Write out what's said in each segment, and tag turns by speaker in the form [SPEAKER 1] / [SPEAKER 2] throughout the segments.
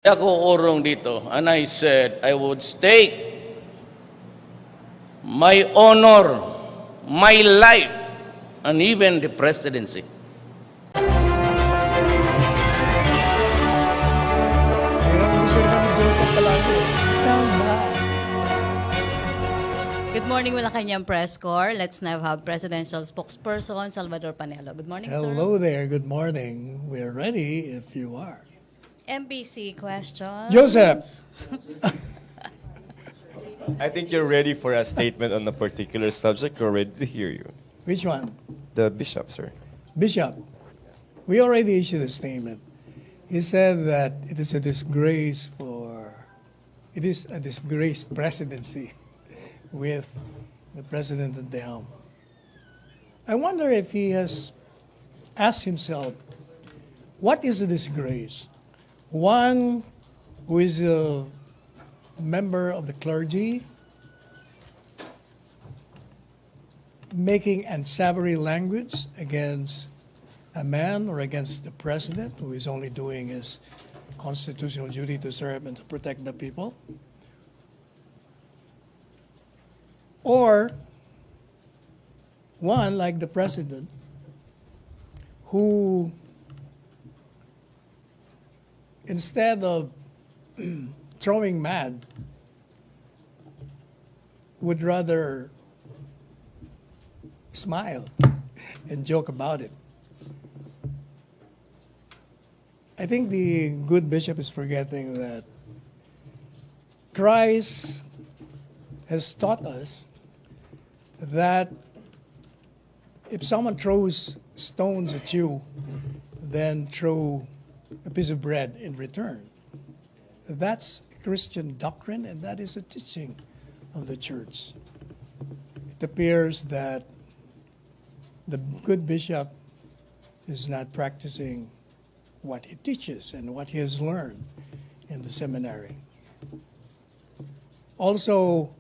[SPEAKER 1] Ako urong dito, and I said I would stake my honor, my life, and even the presidency.
[SPEAKER 2] Good morning, Malacanyang Press Corps. Let's now have Presidential Spokesperson Salvador Panelo. Good morning, sir.
[SPEAKER 3] Hello there. Good morning. We're ready if you are.
[SPEAKER 2] MBC questions.
[SPEAKER 3] Joseph.
[SPEAKER 4] I think you're ready for a statement on a particular subject. We're ready to hear you.
[SPEAKER 3] Which one?
[SPEAKER 4] The bishop, sir.
[SPEAKER 3] Bishop. We already issued a statement. He said that it is a disgraced presidency with the president at the helm. I wonder if he has asked himself, what is a disgrace? One who is a member of the clergy making unsavory language against a man or against the president who is only doing his constitutional duty to serve and to protect the people? Or one like the president who, instead of throwing mad, would rather smile and joke about it. I think the good bishop is forgetting that Christ has taught us that if someone throws stones at you, then throw a piece of bread in return. That's Christian doctrine, and that is a teaching of the church. It appears that the good bishop is not practicing what he teaches and what he has learned in the seminary. Also,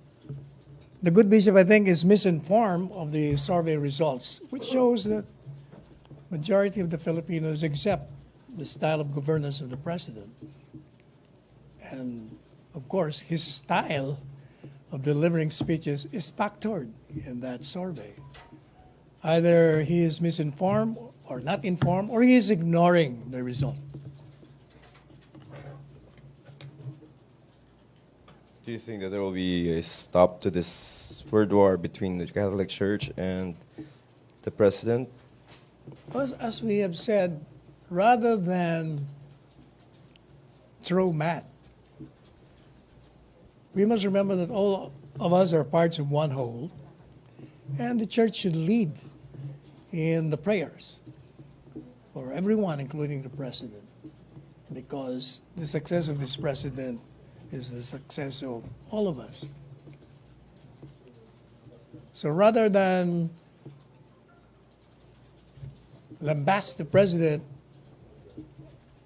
[SPEAKER 3] the good bishop, I think, is misinformed of the survey results, which shows that majority of the Filipinos accept the style of governance of the president. And, of course, his style of delivering speeches is factored in that survey. Either he is misinformed or not informed, or he is ignoring the result.
[SPEAKER 4] Do you think that there will be a stop to this word war between the Catholic Church and the president?
[SPEAKER 3] As we have said, rather than throw mad, we must remember that all of us are parts of one whole, and the church should lead in the prayers for everyone, including the president, because the success of this president is the success of all of us. So rather than lambast the president,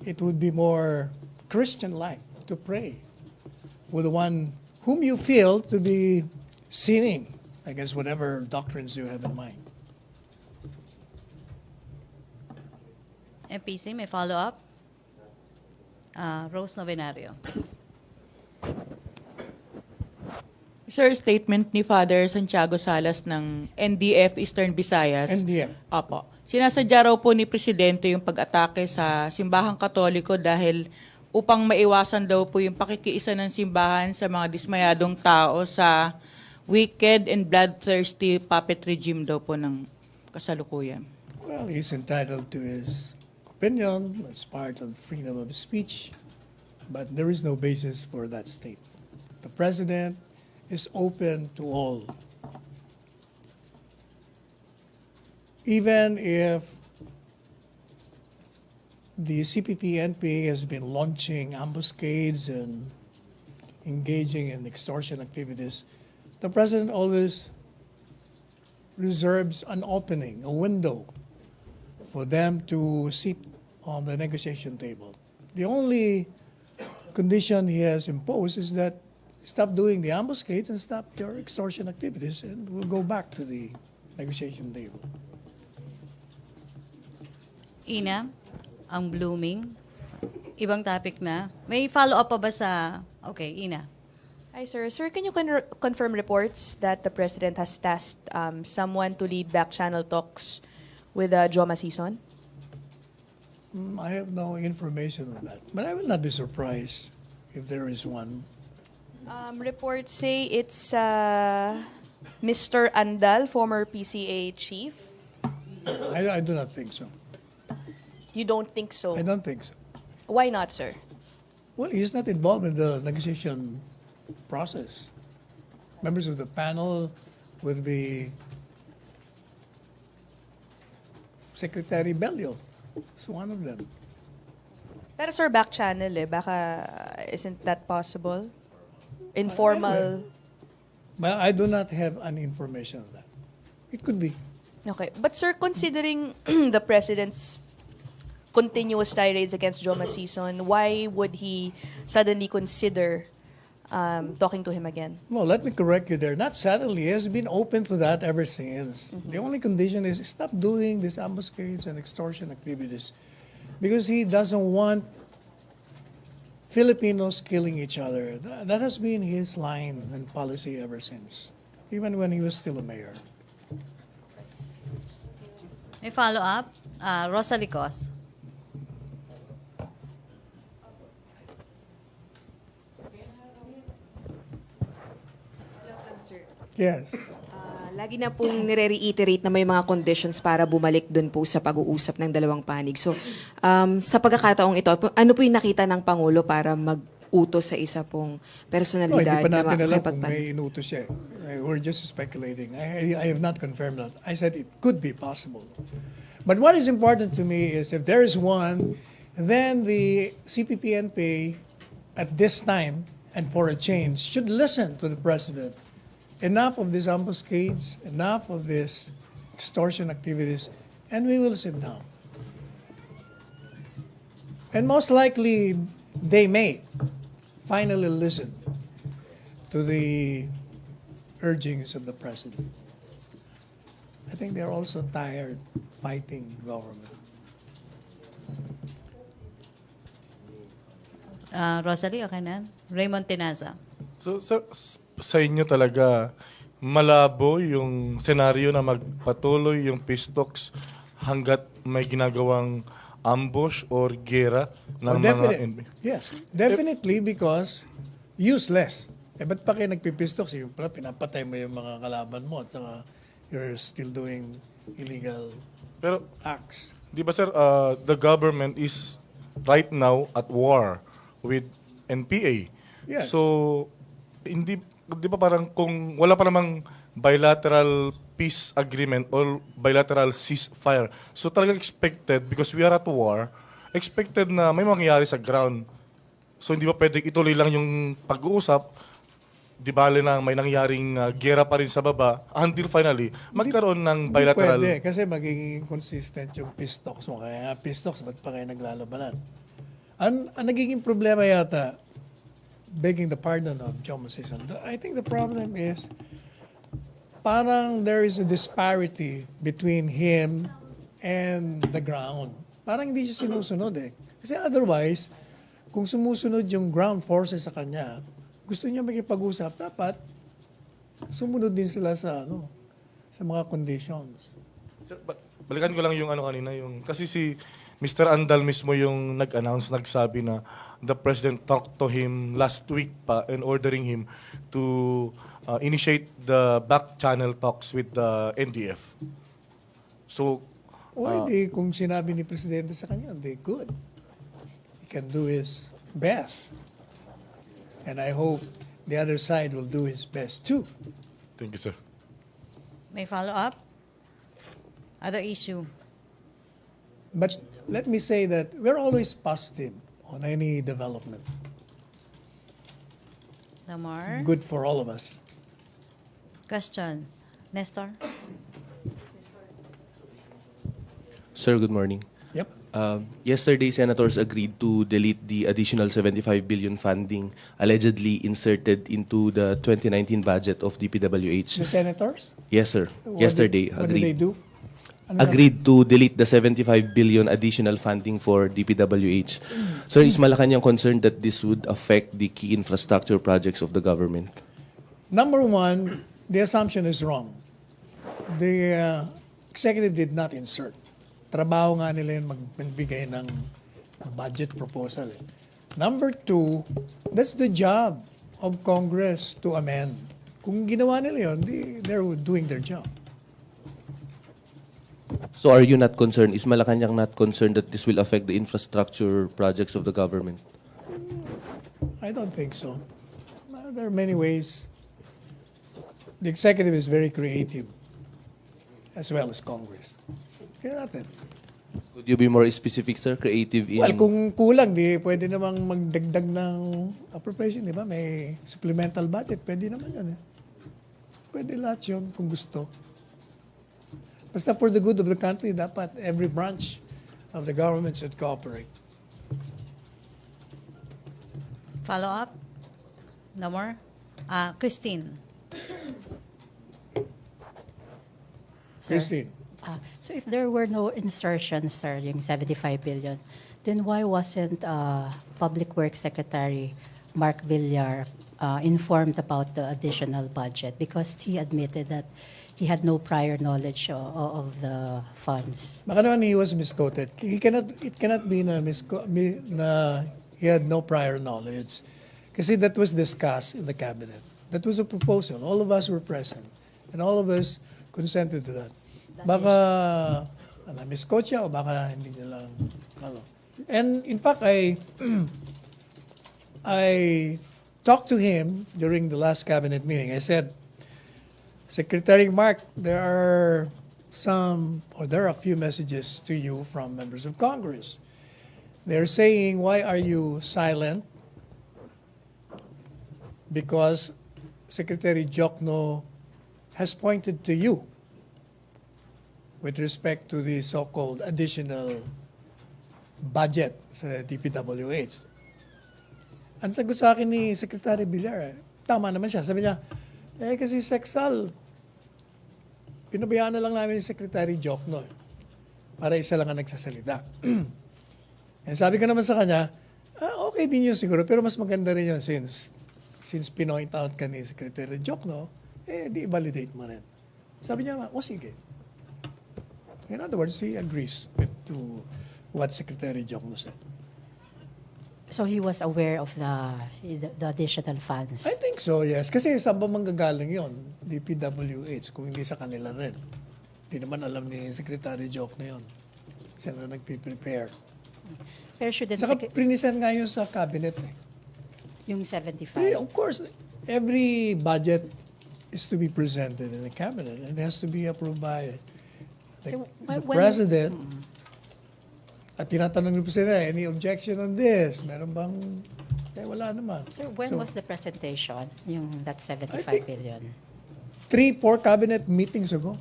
[SPEAKER 3] it would be more Christian-like to pray with the one whom you feel to be sinning against whatever doctrines you have in mind.
[SPEAKER 2] MPC, may follow-up? Rose Novenario.
[SPEAKER 5] Sir, statement ni Father Santiago Salas ng NDF Eastern Visayas.
[SPEAKER 3] NDF.
[SPEAKER 5] Opo. Sinasadya raw po ni Presidente yung pag-atake sa simbahang Katoliko dahil upang maiwasan daw po yung pakikiisa ng simbahan sa mga dismayadong tao sa wicked and bloodthirsty puppet regime daw po ng kasalukuyan.
[SPEAKER 3] Well, he's entitled to his opinion. It's part of freedom of speech. But there is no basis for that statement. The president is open to all. Even if the CPP-NPA has been launching ambuscades and engaging in extortion activities, the president always reserves an opening, a window, for them to sit on the negotiation table. The only condition he has imposed is that stop doing the ambuscades and stop your extortion activities, and we'll go back to the negotiation table.
[SPEAKER 2] Ina, ang blooming Ibang topic na. May follow-up pa ba sa... Okay, Ina.
[SPEAKER 6] Hi, sir. Sir, can you confirm reports that the President has tasked someone to lead back-channel talks with Joma Sison?
[SPEAKER 3] I have no information on that, but I will not be surprised if there is one.
[SPEAKER 6] Reports say it's Mr. Andal, former PCA chief.
[SPEAKER 3] I do not think so.
[SPEAKER 6] You don't think so?
[SPEAKER 3] I don't think so.
[SPEAKER 6] Why not, sir?
[SPEAKER 3] Well, he's not involved in the negotiation process. Members of the panel will be Secretary Bello. It's one of them.
[SPEAKER 6] Pero sir, back channel baka isn't that possible? Informal.
[SPEAKER 3] But I do not have any information on that. It could be.
[SPEAKER 6] Okay. But sir, considering the President's continuous tirades against Joma Sison, why would he suddenly consider talking to him again?
[SPEAKER 3] Well, let me correct you there. Not suddenly. He has been open to that ever since. The only condition is stop doing these ambuscades and extortion activities because he doesn't want Filipinos killing each other. That has been his line and policy ever since, even when he was still a mayor.
[SPEAKER 2] May follow-up? Rosalie Cos.
[SPEAKER 3] Yes.
[SPEAKER 7] Lagi na pong nire-reiterate na may mga conditions para bumalik dun po sa pag-uusap ng dalawang panig. So, sa pagkakataong ito, ano po yung nakita ng Pangulo para mag-utos sa isa pong
[SPEAKER 3] No,
[SPEAKER 7] personalidad
[SPEAKER 3] hindi pa natin alam kung
[SPEAKER 7] makipagpanig?
[SPEAKER 3] may inutos siya. We're just speculating. I have not confirmed that. I said it could be possible. But what is important to me is if there is one, then the CPP-NP at this time and for a change should listen to the President. Enough of these ambuscades, enough of these extortion activities, and we will sit down. And most likely, they may finally listen to the urgings of the President. I think they're also tired fighting government.
[SPEAKER 2] Rosalie, okay na? Raymond Tinaza.
[SPEAKER 8] So, sa inyo talaga, malabo yung senaryo na magpatuloy yung peace talks hanggat may ginagawang ambush or gera ng mga NB?
[SPEAKER 3] Yes, definitely because useless. Ba't pa kayo nagpipeace talks? Yung pala, pinapatay mo yung mga kalaban mo at saka you're still doing illegal
[SPEAKER 8] Pero,
[SPEAKER 3] acts.
[SPEAKER 8] di ba sir, the government is right now at war with NPA.
[SPEAKER 3] Yes.
[SPEAKER 8] So, di ba parang kung wala pa namang bilateral peace agreement or bilateral ceasefire, so talagang expected, because we are at war, expected na may mangyayari sa ground. So hindi ba pwedeng ituloy lang yung pag-uusap, di bale na may nangyaring gera pa rin sa baba, until finally, magkaroon ng bilateral...
[SPEAKER 3] Hindi pwede kasi magiging inconsistent yung peace talks mo. Kaya nga peace talks, ba't pa kayo naglalabanan? Ang nagiging problema yata, begging the pardon of Joma Sison, I think the problem is parang there is a disparity between him and the ground. Parang hindi siya sinusunod eh. Kasi otherwise, kung sumusunod yung ground forces sa kanya, gusto niya makipag-usap, dapat sumunod din sila sa sa mga conditions.
[SPEAKER 8] Sir, balikan ko lang yung kanina, kasi si Mr. Andal mismo yung nag-announce, nagsabi na the President talked to him last week pa and ordering him to initiate the back channel talks with the NDF. So,
[SPEAKER 3] Hindi, kung sinabi ni Presidente sa kanya, they good. He can do his best. And I hope the other side will do his best too.
[SPEAKER 8] thank you, sir.
[SPEAKER 2] May follow-up? Other issue?
[SPEAKER 3] But let me say that we're always positive on any development.
[SPEAKER 2] Lamar?
[SPEAKER 3] Good for all of us.
[SPEAKER 2] Questions? Nestor?
[SPEAKER 9] Sir, good morning.
[SPEAKER 3] Yep.
[SPEAKER 9] Yesterday, senators agreed to delete the additional 75 billion funding allegedly inserted into the 2019 budget of
[SPEAKER 3] The
[SPEAKER 9] DPWH.
[SPEAKER 3] senators?
[SPEAKER 9] Yes, sir.
[SPEAKER 3] What
[SPEAKER 9] Yesterday,
[SPEAKER 3] What did they
[SPEAKER 9] agreed.
[SPEAKER 3] do?
[SPEAKER 9] agreed to delete the 75 billion additional funding for DPWH. Sir, is Malacanang concerned that this would affect the key infrastructure projects of the government?
[SPEAKER 3] Number one, the assumption is wrong. The executive did not insert. Trabaho nga nila yun magbigay ng budget proposal. Number two, that's the job of Congress to amend. Kung ginawa nila yun, they're doing their job.
[SPEAKER 9] So are you not concerned? Is Malacanang not concerned that this will affect the infrastructure projects of the government?
[SPEAKER 3] I don't think so. There are many ways. The executive is very creative, as well as Congress. Kaya natin.
[SPEAKER 9] Could you be more specific, sir? Creative in...
[SPEAKER 3] Well, kung kulang, di pwede namang magdagdag ng appropriation, di ba? May supplemental budget, pwede naman yan. Pwede lahat yun kung gusto. Basta for the good of the country, dapat every branch of the government should cooperate.
[SPEAKER 2] Follow up? No more? Christine. Sir.
[SPEAKER 3] Christine.
[SPEAKER 10] So if there were no insertions, sir, yung 75 billion, then why wasn't Public Works Secretary Mark Villar informed about the additional budget? Because he admitted that he had no prior knowledge of the funds.
[SPEAKER 3] Baka naman he was misquoted. It cannot be na he had no prior knowledge. Kasi that was discussed in the cabinet. That was a proposal. all of us were present. And all of us consented to that. Baka misquote siya o baka hindi niya lang. And in fact, I talked to him during the last cabinet meeting. I said, Secretary Mark, there are a few messages to you from members of Congress. They're saying, why are you silent? Because Secretary Jokno has pointed to you with respect to the so-called additional budget sa DPWH. Ang sagot sa akin ni Secretary Villar, tama naman siya. Sabi niya, kasi SAL, pinabayaan na lang namin ni Secretary Jokno para isa lang ang nagsasalita. Sabi ko naman sa kanya, okay din yun siguro, pero mas maganda rin yun since pinoint out ka ni Secretary Jokno, di validate mo rin. Sabi niya, sige. In other words, he agrees to what Secretary Jokno said.
[SPEAKER 10] So he was aware of the additional funds?
[SPEAKER 3] I think so, yes. Kasi saan ba manggagaling yun? DPWH, kung hindi sa kanila rin. Hindi naman alam ni Secretary Jokno yun. Siya na nagpiprepare.
[SPEAKER 10] Pero shouldn't
[SPEAKER 3] Saka prinisend nga yun sa cabinet.
[SPEAKER 10] Yung 75?
[SPEAKER 3] Of course, every budget is to be presented in the cabinet and it has to be approved by the president. At tinatanong ni President, any objection on this? Meron bang... wala naman.
[SPEAKER 10] Sir, when was the presentation, yung that 75 billion?
[SPEAKER 3] 3-4 cabinet meetings ago.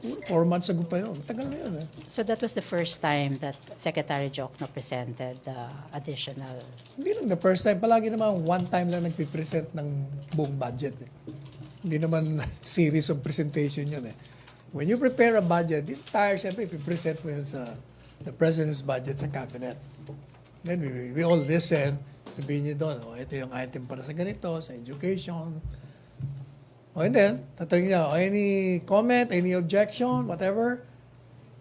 [SPEAKER 3] 4 months ago pa yun. Tagal na yun.
[SPEAKER 10] So that was the first time that Secretary Jokno presented additional...
[SPEAKER 3] Hindi lang the first time. Palagi naman one time lang nagpipresent ng buong budget. Hindi naman series of presentation yun. When you prepare a budget, the entire, siyempre, ipipresent mo yun sa the President's budget sa cabinet. Then we all listen. Sabihin niyo doon, ito yung item para sa ganito, sa education. And then, tatanungin niya, any comment, any objection, whatever.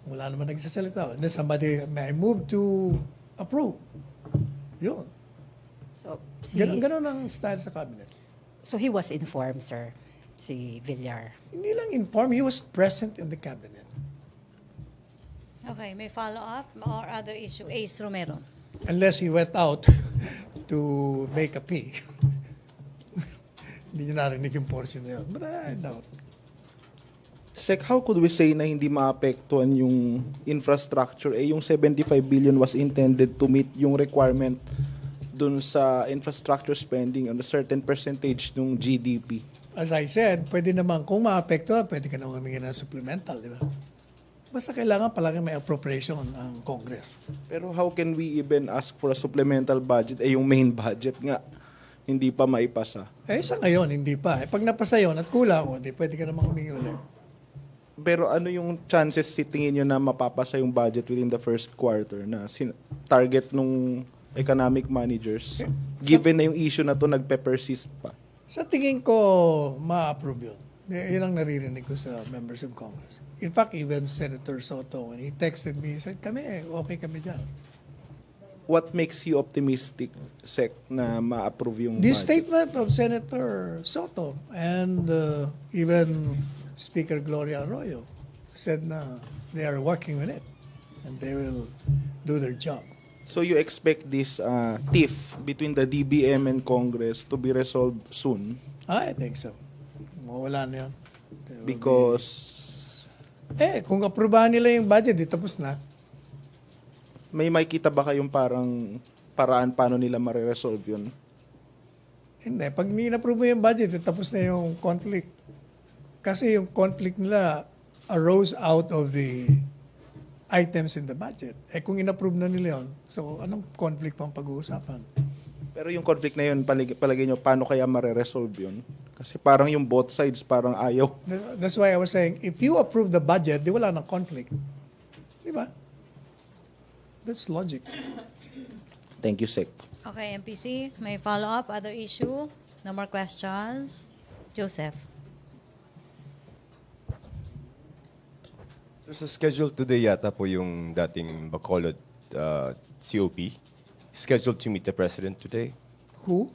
[SPEAKER 3] Wala naman nagsasalita. And then somebody may move to approve. Yun.
[SPEAKER 10] So,
[SPEAKER 3] Ganun ang style sa cabinet.
[SPEAKER 10] So he was informed, sir, si Villar?
[SPEAKER 3] Hindi lang informed, he was present in the cabinet.
[SPEAKER 2] Okay, may follow-up or other issue? Ace Romero.
[SPEAKER 3] Unless he went out to make a plea. Hindi niya narinig yung portion na yun. But I doubt.
[SPEAKER 11] Sec, how could we say na hindi maapektuhan yung infrastructure? Yung 75 billion was intended to meet yung requirement dun sa infrastructure spending on a certain percentage ng GDP.
[SPEAKER 3] As I said, pwede naman, kung maapektuhan, pwede ka naman humingi ng supplemental, di ba? Basta kailangan palagi may appropriation ang Congress.
[SPEAKER 11] Pero how can we even ask for a supplemental budget? Yung main budget nga, hindi pa maipasa.
[SPEAKER 3] Sa ngayon, hindi pa. Pag napasa yun at kulang, di pwede ka naman humingi ulit.
[SPEAKER 11] Pero ano yung chances si tingin nyo na mapapasa yung budget within the first quarter na target nung economic managers? Given na yung issue na to nagpe-persist pa.
[SPEAKER 3] Sa tingin ko, ma-approve yun. Yun ang naririnig ko sa members of Congress. In fact, even Senator Soto, when he texted me, he said, okay kami dyan.
[SPEAKER 11] What makes you optimistic, Sec, na ma-approve yung
[SPEAKER 3] The
[SPEAKER 11] budget?
[SPEAKER 3] statement of Senator Soto and even Speaker Gloria Arroyo said na they are working on it and they will do their job.
[SPEAKER 11] So you expect this tiff between the DBM and Congress to be resolved soon?
[SPEAKER 3] I think so. Mawala na yun.
[SPEAKER 11] Because
[SPEAKER 3] Kung aprobahan nila yung budget, tapos na.
[SPEAKER 11] may makita ba kayong parang paraan paano nila ma-resolve yun?
[SPEAKER 3] Hindi. Pag ni-approve mo yung budget, tapos na yung conflict. Kasi yung conflict nila arose out of the items in the budget. Kung in-approve na nila yun, so anong conflict pang pag-uusapan?
[SPEAKER 11] Pero yung conflict na yun, palagay nyo, paano kaya ma-resolve yun? Kasi parang yung both sides parang ayaw.
[SPEAKER 3] That's why I was saying, if you approve the budget, di wala nang conflict. Di ba? That's logic.
[SPEAKER 11] Thank you, Sec.
[SPEAKER 2] Okay, MPC, may follow-up, other issue? No more questions? Joseph.
[SPEAKER 4] So, sa schedule today yata po yung dating Bacolod COP. Scheduled to meet the President today.
[SPEAKER 3] Who?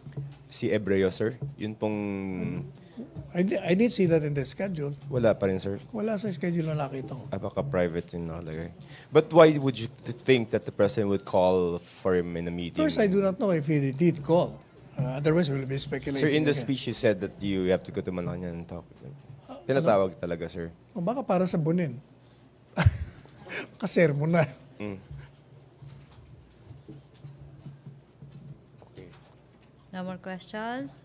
[SPEAKER 4] Si Ebreo, sir. Yun pong...
[SPEAKER 3] I did see that in the schedule.
[SPEAKER 4] Wala pa rin, sir.
[SPEAKER 3] Wala sa schedule na nakita ko.
[SPEAKER 4] Baka private yung nakalagay. But why would you think that the President would call for him in a meeting?
[SPEAKER 3] First, I do not know if he did call. Otherwise, we'll be speculating.
[SPEAKER 4] Sir, in the
[SPEAKER 3] again.
[SPEAKER 4] speech, you said that you have to go to Malacanang and talk with him. Tinatawag talaga, sir.
[SPEAKER 3] O baka para sa bunin. Kasermo na.
[SPEAKER 2] No more questions?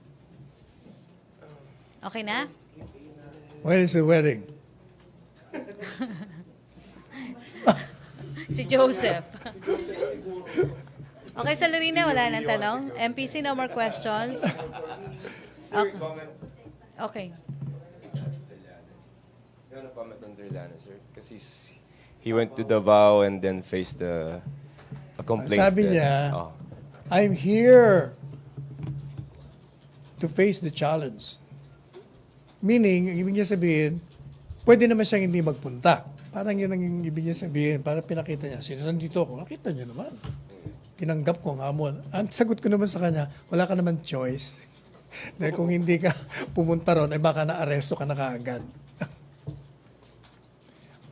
[SPEAKER 2] Okay na?
[SPEAKER 3] When is the wedding?
[SPEAKER 2] Si Joseph. Okay, sa Lorena, wala nang tanong. MPC, no more questions? Okay. Okay.
[SPEAKER 4] You want to comment on Trilana, sir? Because he went to Davao and then faced a complaint.
[SPEAKER 3] Sabi niya, I'm here to face the challenge. Meaning, ang ibig niya sabihin, pwede naman siyang hindi magpunta. Parang yun ang ibig niya sabihin. Para pinakita niya, sino nandito ako? Nakita niyo naman. Tinanggap ko ang hamon. Ang sagot ko naman sa kanya, wala ka naman choice. Dahil kung hindi ka pumunta ron, ay baka na-aresto ka na kaagad.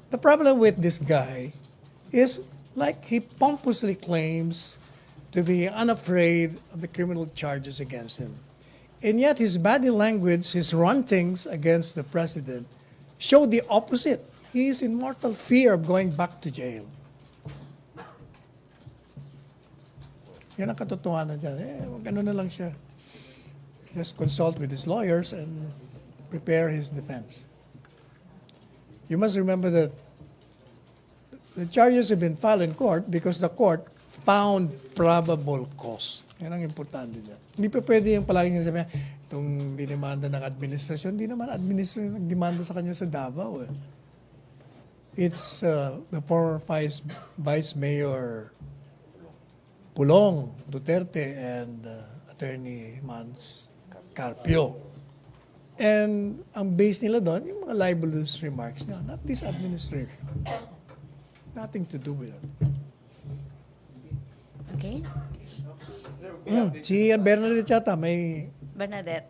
[SPEAKER 3] The problem with this guy is like he pompously claims to be unafraid of the criminal charges against him. And yet his body language, his rantings against the president show the opposite. He is in mortal fear of going back to jail. Yan ang katotohanan dyan. Gano'n na lang siya. Just consult with his lawyers and prepare his defense. You must remember that the charges have been filed in court because the court found probable cause. Yan ang importante dyan. Hindi pa pwede yung palagi sinasabi, itong dinimanda ng administrasyon, hindi naman administrasyon nagdemanda sa kanya sa Davao. It's the former Vice Mayor Pulong Duterte and Attorney Mans Carpio. And ang base nila doon, yung mga libelous remarks niya, not this administration. Nothing to do with it.
[SPEAKER 2] Okay.
[SPEAKER 3] Si Bernadette yata may...
[SPEAKER 2] Bernadette.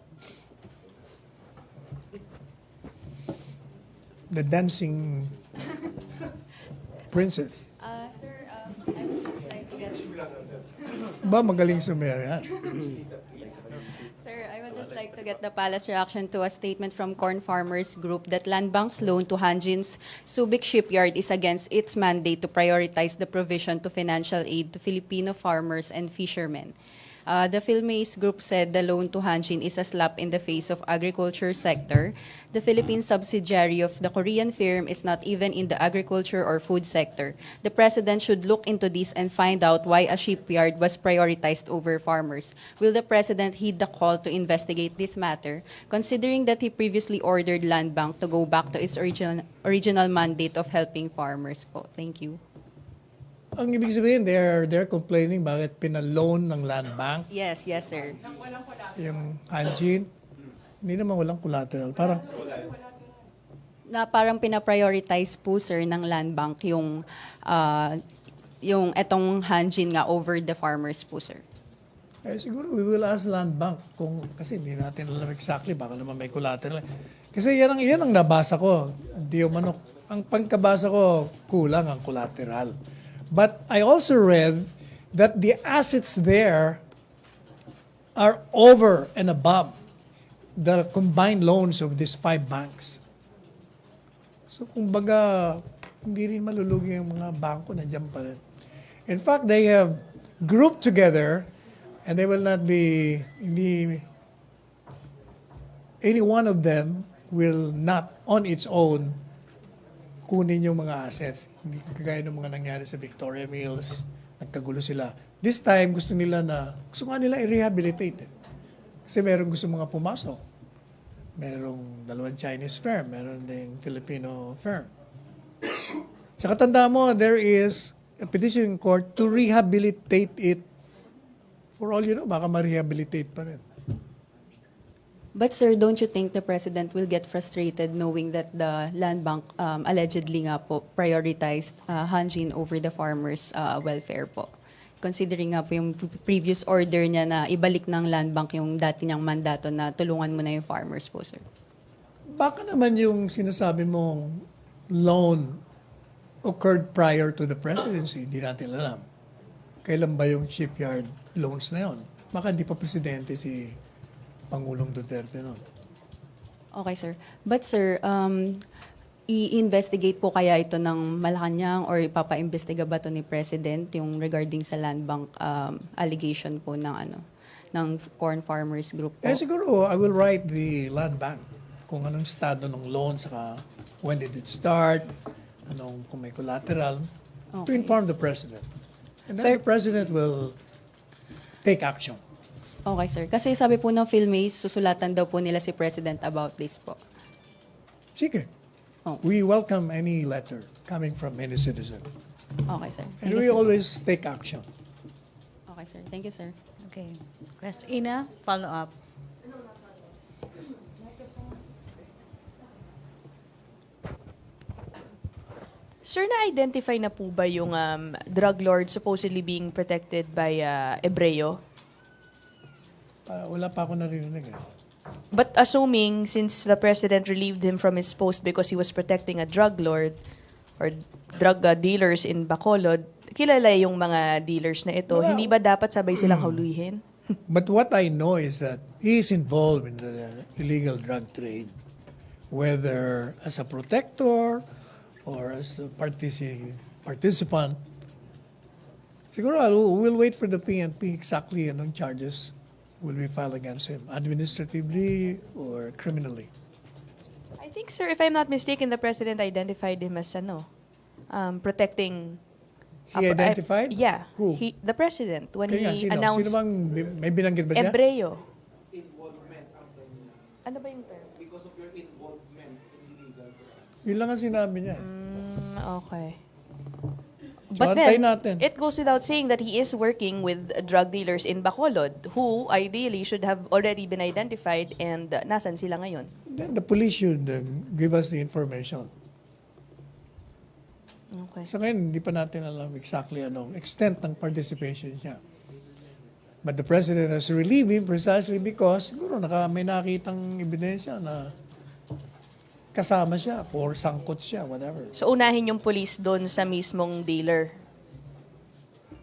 [SPEAKER 3] The dancing princess.
[SPEAKER 12] Sir, I would just like to get...
[SPEAKER 3] Ba, magaling sumayaw yan.
[SPEAKER 12] Sir, I would just like to get the Palace reaction to a statement from Corn Farmers Group that Land Bank's loan to Hanjin's Subic Shipyard is against its mandate to prioritize the provision to financial aid to Filipino farmers and fishermen. The Philmace Group said the loan to Hanjin is a slap in the face of agriculture sector. The Philippine subsidiary of the Korean firm is not even in the agriculture or food sector. The president should look into this and find out why a shipyard was prioritized over farmers. Will the president heed the call to investigate this matter, considering that he previously ordered Land Bank to go back to its original mandate of helping farmers po? Thank you.
[SPEAKER 3] Ang ibig sabihin, they're complaining bakit pinaloan ng Land Bank
[SPEAKER 12] Yes, yes, sir.
[SPEAKER 3] yung Hanjin. Hindi naman walang collateral. Parang,
[SPEAKER 12] Na parang pinaprioritize po, sir, ng Land Bank yung etong Hanjin nga over the farmers po, sir.
[SPEAKER 3] siguro we will ask Land Bank kasi hindi natin alam exactly, baka naman may collateral. Kasi yan ang nabasa ko. Di manok. Ang pagkabasa ko, kulang ang collateral. But I also read that the assets there are over and above the combined loans of these 5 banks. So kumbaga, hindi rin malulugi ang mga bangko na dyan pa rin. In fact, they have grouped together and they will not be, any one of them will not on its own kunin yung mga assets. Hindi kagaya ng mga nangyari sa Victoria Mills, nagkagulo sila. This time, gusto nga nila i-rehabilitate. Kasi meron gusto mga pumasok. Merong 2 Chinese firm, meron ding Filipino firm. Saka tanda mo, there is a petition in court to rehabilitate it. For all you know, baka ma-rehabilitate pa rin.
[SPEAKER 12] But sir, don't you think the president will get frustrated knowing that the Land Bank allegedly nga po prioritized Hanjin over the farmers' welfare po? Considering nga po yung previous order niya na ibalik ng Land Bank yung dati niyang mandato na tulungan mo na yung farmers po, sir.
[SPEAKER 3] Baka naman yung sinasabi mong loan occurred prior to the presidency, hindi natin alam. Kailan ba yung shipyard loans na yun? Baka hindi pa presidente si Pangulong Duterte noon.
[SPEAKER 12] Okay, sir. But sir, i-investigate po kaya ito ng Malacanang or ipapa-imbestiga ba ito ni President yung regarding sa Land Bank allegation po ng Corn Farmers Group po?
[SPEAKER 3] Siguro, I will write the Land Bank kung anong estado ng loan, saka when did it start, kung may collateral, to inform the President. And then the President will take action.
[SPEAKER 12] Okay, sir. Kasi sabi po ng Philmace, susulatan daw po nila si President about this po.
[SPEAKER 3] Sige.
[SPEAKER 12] Oh.
[SPEAKER 3] We welcome any letter coming from any citizen.
[SPEAKER 12] Okay, sir.
[SPEAKER 3] And we always take action.
[SPEAKER 12] Okay, sir. Thank you, sir.
[SPEAKER 2] Okay. Question, Ina, follow up.
[SPEAKER 6] Sir, na-identify na po ba yung drug lord supposedly being protected by Ebreo?
[SPEAKER 3] Wala pa ako narinig.
[SPEAKER 6] But assuming, since the president relieved him from his post because he was protecting a drug lord or drug dealers in Bacolod, kilala yung mga dealers na ito. Hindi ba dapat sabay silang huluhin?
[SPEAKER 3] But what I know is that he is involved in the illegal drug trade, whether as a protector or as a participant. Siguro we'll wait for the PNP exactly anong charges will be filed against him, administratively or criminally.
[SPEAKER 6] I think, sir, if I'm not mistaken, the president identified him as protecting.
[SPEAKER 3] He identified?
[SPEAKER 6] Yeah.
[SPEAKER 3] Who?
[SPEAKER 6] The president, when
[SPEAKER 3] Kaya
[SPEAKER 6] he
[SPEAKER 3] sino?
[SPEAKER 6] announced
[SPEAKER 3] Sino bang may binanggit ba siya?
[SPEAKER 6] Ebreo. Ano ba yung term?
[SPEAKER 11] Because of your involvement in illegal drugs.
[SPEAKER 3] Yun lang ang sinabi niya.
[SPEAKER 6] Okay.
[SPEAKER 3] So,
[SPEAKER 6] But
[SPEAKER 3] antayin
[SPEAKER 6] then,
[SPEAKER 3] natin.
[SPEAKER 6] it goes without saying that he is working with drug dealers in Bacolod who ideally should have already been identified and nasan sila ngayon?
[SPEAKER 3] Then the police should give us the information.
[SPEAKER 6] Okay.
[SPEAKER 3] So ngayon, hindi pa natin alam exactly anong extent ng participation niya. But the President has relieved him precisely because siguro may nakitang ebidensya na kasama siya or sangkot siya, whatever.
[SPEAKER 6] So unahin yung police doon sa mismong dealer?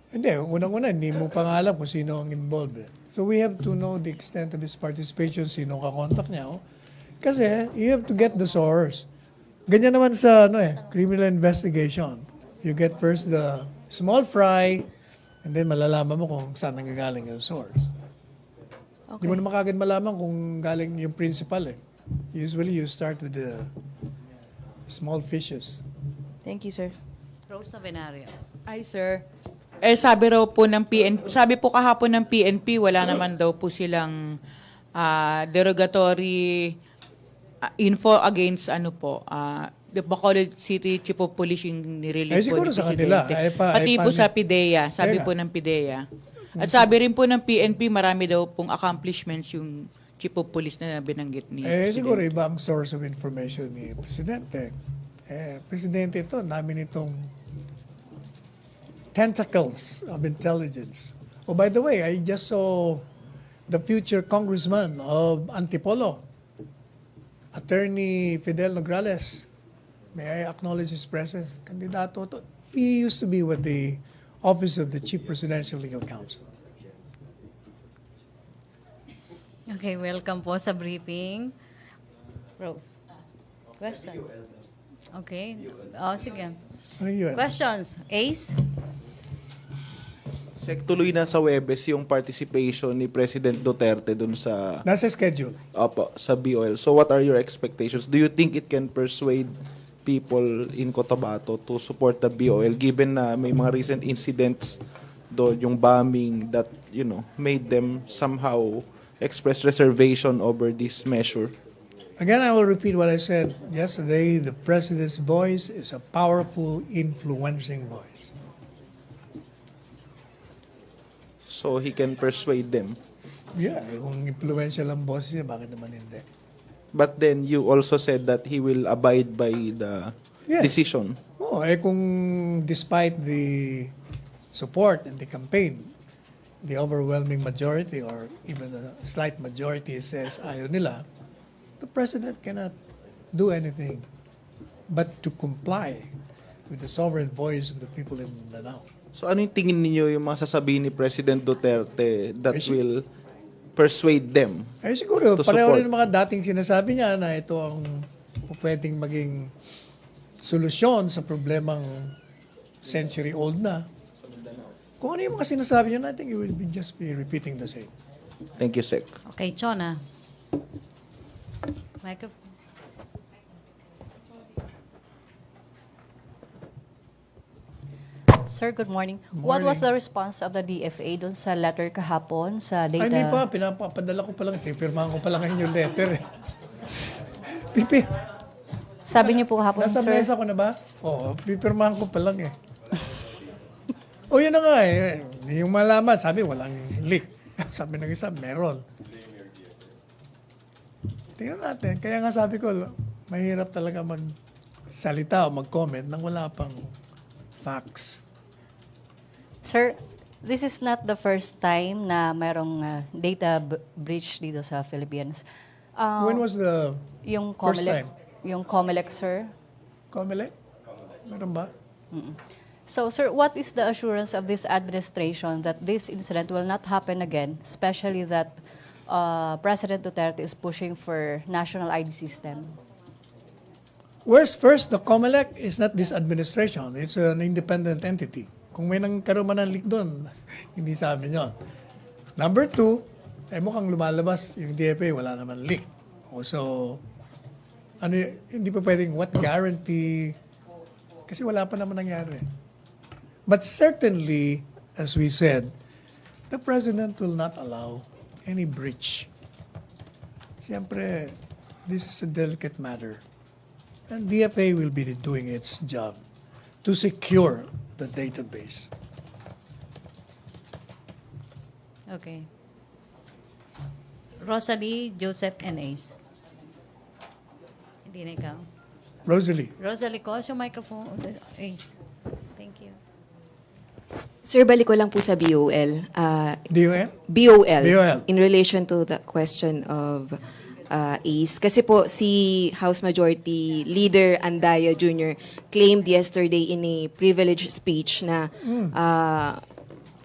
[SPEAKER 3] Hindi, unang-una, hindi mo pa nga alam kung sino ang involved. So we have to know the extent of his participation, sino kakontak niya. Kasi you have to get the source. Ganyan naman sa criminal investigation. You get first the small fry, And then malalaman mo kung saan nanggagaling yung source. Hindi mo naman kagad malaman kung galing yung principal eh. Usually you start with the small fishes.
[SPEAKER 6] Thank you, sir.
[SPEAKER 2] Rose Navenario.
[SPEAKER 5] Ay, sir. Sabi raw po ng PNP, sabi po kahapon ng PNP, wala naman daw po silang derogatory info against the Bacolod City Chief of Police yung nirelease po
[SPEAKER 3] siguro
[SPEAKER 5] ni
[SPEAKER 3] sa kanila.
[SPEAKER 5] Presidente. Pati po sa PIDEA, sabi po ng PIDEA. At sabi rin po ng PNP, marami daw pong accomplishments yung Chief of Police na binanggit ni Presidente.
[SPEAKER 3] Siguro iba ang source of information ni Presidente. Presidente ito, namin itong tentacles of intelligence. Oh, by the way, I just saw the future congressman of Antipolo, Attorney Fidel Nograles. May I acknowledge his presence? Kandidato to. He used to be with the Office of the Chief Presidential Legal Counsel.
[SPEAKER 2] Okay, welcome po sa briefing. Rose. Question. Okay. Sige.
[SPEAKER 3] Ano yun?
[SPEAKER 2] Questions. Ace?
[SPEAKER 11] Sec, tuloy na sa Webes yung participation ni President Duterte dun sa
[SPEAKER 3] Nasa schedule.
[SPEAKER 11] sa BOL. So what are your expectations? Do you think it can persuade people in Cotabato to support the BOL given na may mga recent incidents doon, yung bombing that, made them somehow express reservation over this measure?
[SPEAKER 3] Again, I will repeat what I said yesterday. The President's voice is a powerful, influencing voice.
[SPEAKER 11] So he can persuade them.
[SPEAKER 3] Yeah, kung influential ang boses niya, bakit naman hindi?
[SPEAKER 11] But then you also said that he will abide by the decision.
[SPEAKER 3] Kung despite the support and the campaign, the overwhelming majority or even a slight majority says ayaw nila, the President cannot do anything but to comply with the sovereign voice of the people in Mindanao.
[SPEAKER 11] So ano yung tingin niyo yung mga sasabihin ni President Duterte that will persuade them
[SPEAKER 3] siguro,
[SPEAKER 11] to
[SPEAKER 3] pareho
[SPEAKER 11] support?
[SPEAKER 3] rin mga dating sinasabi niya na ito ang pwedeng maging solusyon sa problemang century-old na. Kung ano yung mga sinasabi niya, I think it will just be repeating the same.
[SPEAKER 11] Thank you, Sec.
[SPEAKER 2] Okay, Chona. Microphone.
[SPEAKER 13] Sir, good morning. What was the response of the DFA dun sa letter kahapon sa data?
[SPEAKER 3] Ay, hindi pa. Pinapapadala ko pa lang. Pipirmahan ko pa lang ngayon yung letter. Pipi.
[SPEAKER 13] Sabi niyo po kahapon,
[SPEAKER 3] Nasa
[SPEAKER 13] sir?
[SPEAKER 3] mesa ko na ba? Oo, pipirmahan ko pa lang eh. Yun na nga eh. Yung malaman, sabi walang leak. Sabi ng isa, meron. Tingnan natin. Kaya nga sabi ko, mahirap talaga magsalita o mag-comment nang wala pang facts.
[SPEAKER 13] Sir, this is not the first time na mayroong data breach dito sa Philippines.
[SPEAKER 3] When was the
[SPEAKER 13] yung
[SPEAKER 3] first time?
[SPEAKER 13] Yung COMELEC, sir.
[SPEAKER 3] COMELEC? Meron ba?
[SPEAKER 13] So, sir, what is the assurance of this administration that this incident will not happen again, especially that President Duterte is pushing for national ID system?
[SPEAKER 3] First, the COMELEC is not this administration. It's an independent entity. Kung may nagkaroon man ng leak doon, hindi sa amin yun. Number two, mukhang lumalabas yung DFA, wala naman leak. So, hindi pa pwedeng what guarantee, kasi wala pa naman nangyari. But certainly, as we said, the President will not allow any breach. Siyempre, this is a delicate matter. And DFA will be doing its job to secure the database.
[SPEAKER 2] Okay. Rosalie, Joseph, and Ace. Hindi na ikaw.
[SPEAKER 3] Rosalie.
[SPEAKER 2] Rosalie, close your microphone. Ace. Thank you.
[SPEAKER 7] Sir, balik ko lang po sa BOL.
[SPEAKER 3] DOL?
[SPEAKER 7] BOL.
[SPEAKER 3] BOL.
[SPEAKER 7] In relation to the question of Ace. Kasi po si House Majority Leader Andaya Jr. claimed yesterday in a privileged speech na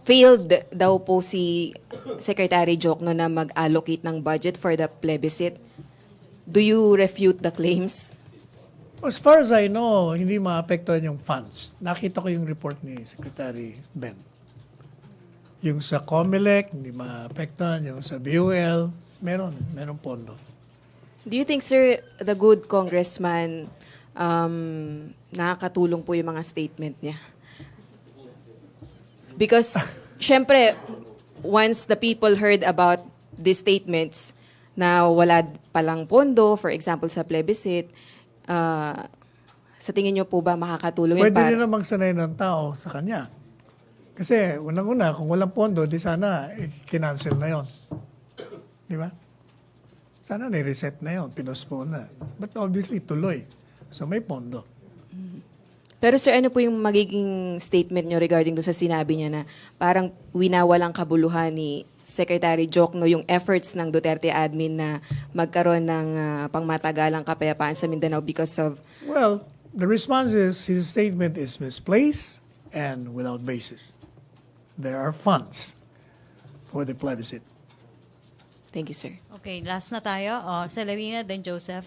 [SPEAKER 7] failed daw po si Secretary Jokno na mag-allocate ng budget for the plebiscite. Do you refute the claims?
[SPEAKER 3] As far as I know, hindi maapektuhan yung funds. Nakita ko yung report ni Secretary Ben. Yung sa COMELEC, hindi maapektuhan. Yung sa BUL, meron pondo.
[SPEAKER 7] Do you think, sir, the good congressman, nakakatulong po yung mga statement niya? Because, syempre, once the people heard about these statements na wala palang pondo, for example, sa plebiscite, sa tingin niyo po ba makakatulong yun?
[SPEAKER 3] Pwede rin na magsanay ng tao sa kanya. Kasi unang-una, kung walang pondo, di sana kinancel na yon. Di ba? Sana ni-reset na yon, pinospone na. But obviously, tuloy. So may pondo.
[SPEAKER 7] Pero sir, ano po yung magiging statement niyo regarding doon sa sinabi niya na parang winawalang kabuluhan ni Secretary Jokno yung efforts ng Duterte admin na magkaroon ng pangmatagalang kapayapaan sa Mindanao because of...
[SPEAKER 3] Well, the response is his statement is misplaced and without basis. There are funds for the plebiscite.
[SPEAKER 7] Thank you, sir.
[SPEAKER 2] Okay, last na tayo. Celerina, then Joseph.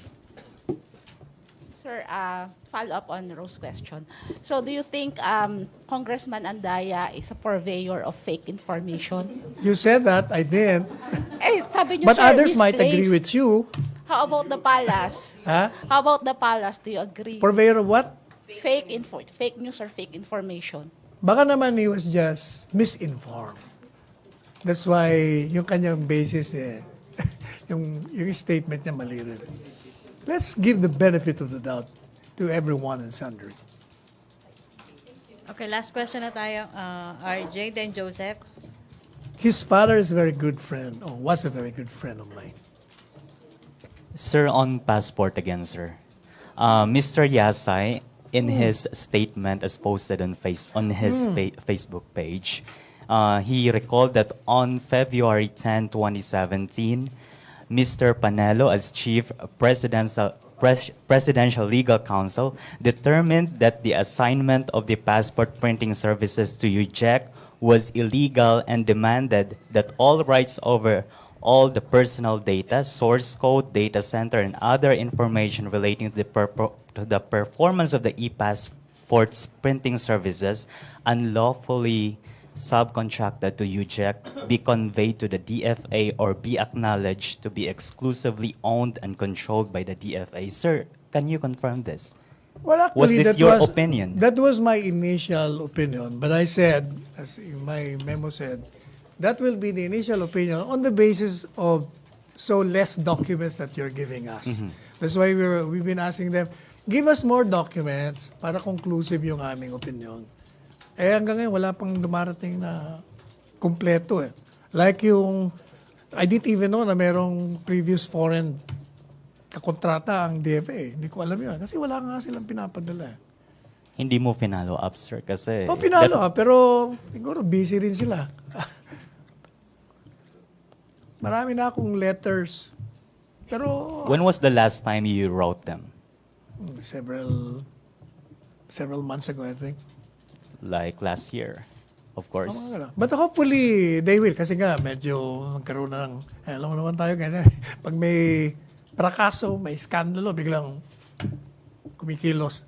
[SPEAKER 14] Sir, follow up on Rose's question. So do you think Congressman Andaya is a purveyor of fake information?
[SPEAKER 3] You said that, I didn't.
[SPEAKER 14] Eh, sabi niyo,
[SPEAKER 3] But
[SPEAKER 14] sir,
[SPEAKER 3] others might
[SPEAKER 14] misplaced.
[SPEAKER 3] agree with you.
[SPEAKER 14] How about the palace?
[SPEAKER 3] Huh?
[SPEAKER 14] How about the palace? Do you agree?
[SPEAKER 3] Purveyor of what?
[SPEAKER 14] Fake news or fake information?
[SPEAKER 3] Baka naman he was just misinformed. That's why yung kanyang basis, yung statement niya mali rin. Let's give the benefit of the doubt to everyone and sundry.
[SPEAKER 2] Okay, last question na tayo. RJ, then Joseph.
[SPEAKER 3] His father is a very good friend, or was a very good friend of mine.
[SPEAKER 15] Sir, on passport again, sir. Mr. Yasay, in his statement as posted on his Facebook page, he recalled that on February 10, 2017, Mr. PANELO, as Chief Presidential Legal Counsel, determined that the assignment of the passport printing services to UJEC was illegal and demanded that all rights over all the personal data, source code, data center, and other information relating to the performance of the e-passports printing services unlawfully subcontracted to UJEC be conveyed to the DFA or be acknowledged to be exclusively owned and controlled by the DFA. Sir, can you confirm this?
[SPEAKER 3] Well, actually,
[SPEAKER 15] was this your opinion?
[SPEAKER 3] That was my initial opinion. But I said, as my memo said, that will be the initial opinion on the basis of so less documents that you're giving us. That's why we've been asking them, give us more documents para conclusive yung aming opinion. Eh hanggang ngayon, wala pang dumarating na kumpleto eh. Like yung, I didn't even know na merong previous foreign kakontrata ang DFA. Hindi ko alam yun. Kasi wala nga silang pinapadala eh.
[SPEAKER 15] Hindi mo finalo up, sir, kasi...
[SPEAKER 3] Pinalo pero siguro busy rin sila. Marami na akong letters. Pero...
[SPEAKER 15] When was the last time you wrote them?
[SPEAKER 3] Several months ago, I think.
[SPEAKER 15] Like last year, of course.
[SPEAKER 3] But hopefully, they will. Kasi nga, medyo nagkaroon ng... alam mo naman tayo, ganyan. Pag may prakaso, may skandalo, biglang kumikilos.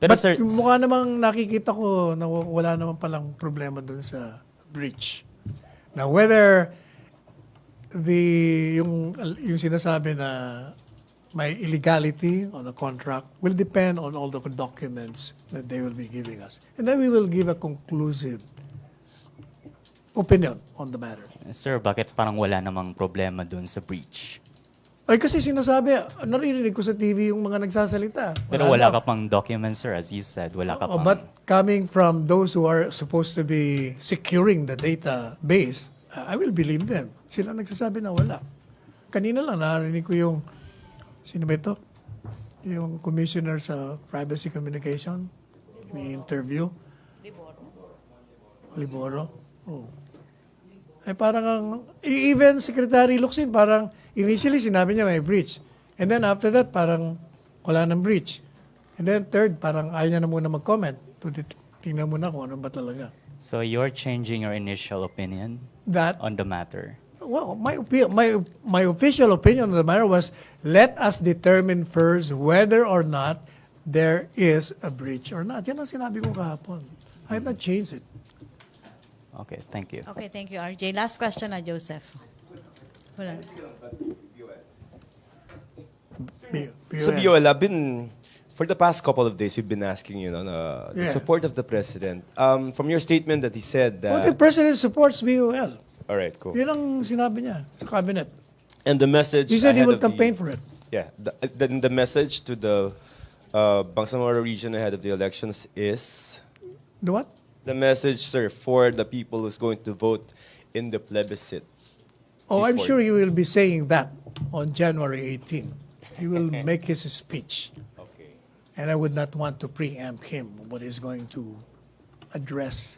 [SPEAKER 15] Pero
[SPEAKER 3] But
[SPEAKER 15] sir,
[SPEAKER 3] mukha namang nakikita ko na wala naman palang problema dun sa breach. Now, whether yung sinasabi na may illegality on the contract will depend on all the documents that they will be giving us. And then we will give a conclusive opinion on the matter.
[SPEAKER 15] Sir, bakit parang wala namang problema dun sa breach?
[SPEAKER 3] Ay kasi sinasabi, naririnig ko sa TV yung mga nagsasalita.
[SPEAKER 15] Pero wala ka pang documents, sir, as you said. Wala ka pang...
[SPEAKER 3] But coming from those who are supposed to be securing the database, I will believe them. Sila nagsasabi na wala. Kanina lang narinig ko yung, sino ba ito? Yung commissioner sa privacy communication, ini-interview. Liboro. Oh. Eh parang, even Secretary Locsin, parang initially sinabi niya may breach. And then after that, parang wala nang breach. And then third, parang ayaw niya na muna mag-comment. Tingnan muna kung ano ba talaga.
[SPEAKER 15] So you're changing your initial opinion on the matter?
[SPEAKER 3] Well, my official opinion on the matter was, let us determine first whether or not there is a breach or not. Yan ang sinabi ko kahapon. I have not changed it.
[SPEAKER 15] Okay, thank you.
[SPEAKER 2] Okay, thank you, RJ. Last question na, Joseph. Wala.
[SPEAKER 4] So, BOL, for the past couple of days, we've been asking, the
[SPEAKER 3] Yeah.
[SPEAKER 4] support of the president. From your statement that he said
[SPEAKER 3] Well,
[SPEAKER 4] that...
[SPEAKER 3] the president supports BOL.
[SPEAKER 4] All right, cool.
[SPEAKER 3] Yun ang sinabi niya sa cabinet.
[SPEAKER 4] And the message...
[SPEAKER 3] He said he
[SPEAKER 4] ahead
[SPEAKER 3] will
[SPEAKER 4] of the-
[SPEAKER 3] campaign for it.
[SPEAKER 4] Yeah. The message to the Bangsamoro region ahead of the elections is...
[SPEAKER 3] The what?
[SPEAKER 4] The message, sir, for the people who's going to vote in the plebiscite.
[SPEAKER 3] Oh, I'm
[SPEAKER 4] before-
[SPEAKER 3] sure he will be saying that on January 18. He will make his speech.
[SPEAKER 4] Okay.
[SPEAKER 3] And I would not want to preempt him what he's going to address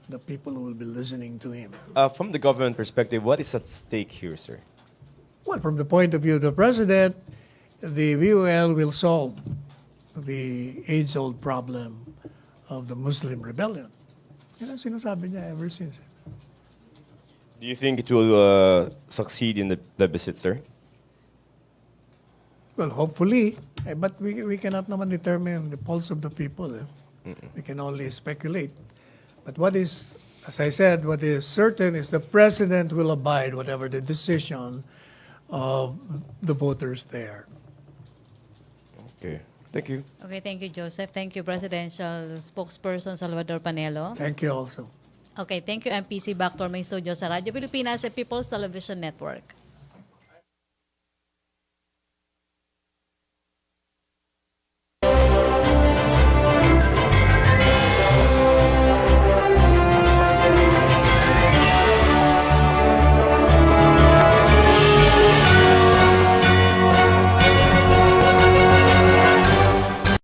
[SPEAKER 3] the people who will be listening to him.
[SPEAKER 4] From the government perspective, what is at stake here, sir?
[SPEAKER 3] Well, from the point of view of the president, the VOL will solve the age-old problem of the Muslim rebellion. Yan ang sinasabi niya ever since.
[SPEAKER 4] Do you think it will succeed in the plebiscite, sir?
[SPEAKER 3] Well, hopefully, but we cannot naman determine the pulse of the people. We can only speculate. But what is, as I said, what is certain is the president will abide whatever the decision of the voters there.
[SPEAKER 4] Okay. Thank you.
[SPEAKER 2] Okay, thank you, Joseph. Thank you, Presidential Spokesperson Salvador Panelo.
[SPEAKER 3] Thank you also.
[SPEAKER 2] Okay, thank you, MPC. Back to our main studio sa Radyo Pilipinas at People's Television Network.